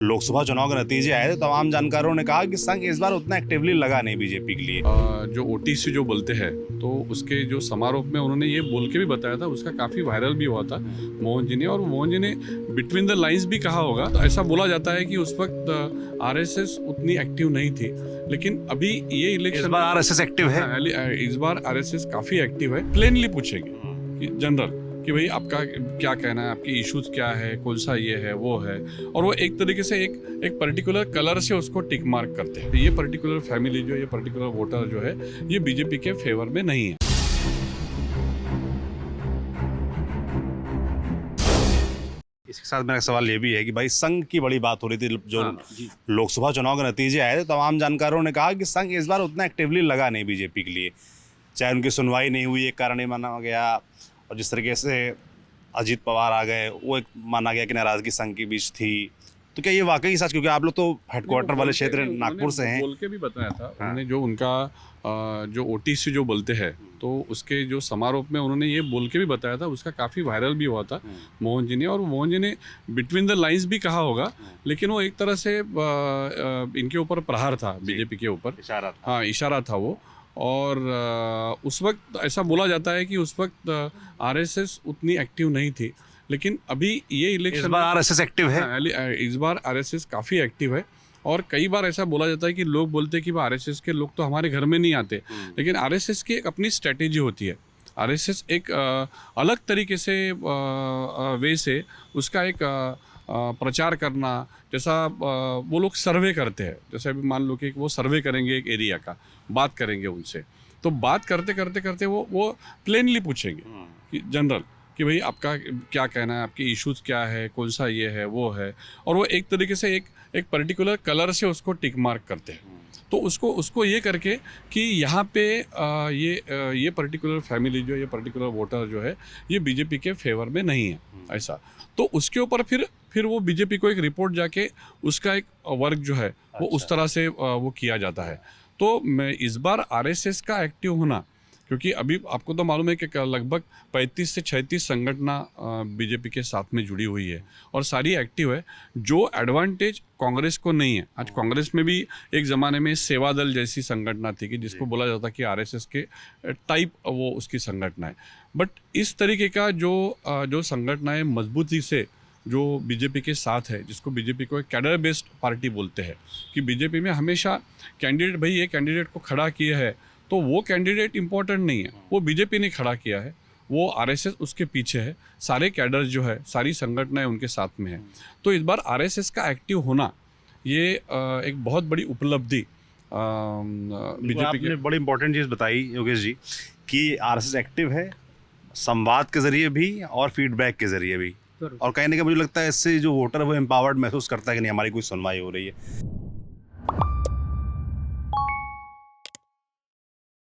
लोकसभा चुनाव के नतीजे आए थे, तमाम जानकारों ने कहा कि संघ इस बार उतना एक्टिवली लगा नहीं बीजेपी के लिए। जो ओटीसी जो बोलते हैं तो उसके जो समारोह में उन्होंने ये बोल के भी बताया था, उसका काफ़ी वायरल भी हुआ था मोहन जी ने, और मोहन जी ने बिटवीन द लाइंस भी कहा होगा। तो ऐसा बोला जाता है कि उस वक्त आरएसएस उतनी एक्टिव नहीं थी, लेकिन अभी ये इलेक्शन इस बार आरएसएस एक्टिव है। इस बार आरएसएस काफ़ी एक्टिव है। प्लेनली पूछेंगे कि जनरल कि भाई आपका क्या कहना है, आपकी इश्यूज क्या है, कौन सा ये है वो है, और वो एक तरीके से एक पर्टिकुलर कलर से उसको टिक मार्क करते हैं। ये पर्टिकुलर फैमिली जो, ये पर्टिकुलर वोटर जो है, ये बीजेपी के फेवर में नहीं है। इसके साथ मेरा सवाल ये भी है कि भाई संघ की बड़ी बात हो रही थी, जो लोकसभा चुनाव के नतीजे आए थे, तमाम जानकारों ने कहा कि संघ इस बार उतना एक्टिवली लगा नहीं बीजेपी के लिए, चाहे उनकी सुनवाई नहीं हुई, एक कारण ही माना गया, और जिस तरीके से अजीत पवार आ गए वो एक माना गया कि नाराजगी संघ के बीच थी। तो क्या ये वाकई सच, क्योंकि आप लोग तो हेडक्वार्टर वाले क्षेत्र नागपुर से हैं। बोल के भी बताया था उन्होंने, जो उनका जो ओटीसी जो बोलते हैं तो उसके जो समारोह में उन्होंने ये बोल के भी बताया था, उसका काफ़ी वायरल भी हुआ था मोहन जी ने, और मोहन जी ने बिटवीन द लाइंस भी कहा होगा, लेकिन वो एक तरह से इनके ऊपर प्रहार था, बीजेपी के ऊपर इशारा था। हाँ, इशारा था वो। और उस वक्त ऐसा बोला जाता है कि उस वक्त आरएसएस उतनी एक्टिव नहीं थी, लेकिन अभी ये इलेक्शन इस बार आरएसएस एक्टिव है। इस बार आरएसएस काफ़ी एक्टिव है। और कई बार ऐसा बोला जाता है कि लोग बोलते हैं कि आरएसएस के लोग तो हमारे घर में नहीं आते, लेकिन आरएसएस की एक अपनी स्ट्रेटेजी होती है। आरएसएस एक अलग तरीके से वे से उसका एक प्रचार करना, जैसा वो लोग सर्वे करते हैं, जैसे अभी मान लो कि वो सर्वे करेंगे एक एरिया का, बात करेंगे उनसे, तो बात करते करते करते वो प्लेनली पूछेंगे कि जनरल कि भाई आपका क्या कहना है, आपकी इश्यूज क्या है, कौन सा ये है वो है, और वो एक तरीके से एक पर्टिकुलर कलर से उसको टिक मार्क करते हैं। तो उसको ये करके कि यहाँ पे ये पर्टिकुलर फैमिली जो, ये पर्टिकुलर वोटर जो है, ये बीजेपी के फेवर में नहीं है, ऐसा। तो उसके ऊपर फिर वो बीजेपी को एक रिपोर्ट जाके उसका एक वर्क जो है वो उस तरह से वो किया जाता है। तो मैं इस बार आरएसएस का एक्टिव होना, क्योंकि अभी आपको तो मालूम है कि लगभग 35 से 36 संगठना बीजेपी के साथ में जुड़ी हुई है और सारी एक्टिव है, जो एडवांटेज कांग्रेस को नहीं है। आज कांग्रेस में भी एक ज़माने में सेवा दल जैसी संगठना थी कि जिसको बोला जाता कि आरएसएस के टाइप वो उसकी संगठना है, बट इस तरीके का जो संगठनाएँ मजबूती से जो बीजेपी के साथ है, जिसको बीजेपी को एक कैडर बेस्ड पार्टी बोलते हैं, कि बीजेपी में हमेशा कैंडिडेट, भाई ये कैंडिडेट को खड़ा किया है तो वो कैंडिडेट इम्पोर्टेंट नहीं है, वो बीजेपी ने खड़ा किया है, वो आरएसएस उसके पीछे है, सारे कैडर जो है, सारी संगठनाएं उनके साथ में है। तो इस बार आरएसएस का एक्टिव होना ये एक बहुत बड़ी उपलब्धि बीजेपी की। बड़ी इंपॉर्टेंट चीज़ बताई योगेश जी कि आरएसएस एक्टिव है, संवाद के जरिए भी और फीडबैक के जरिए भी, और कहीं ना कहीं मुझे लगता है इससे जो वोटर है वो एम्पावर्ड महसूस करता है कि नहीं हमारी कोई सुनवाई हो रही है।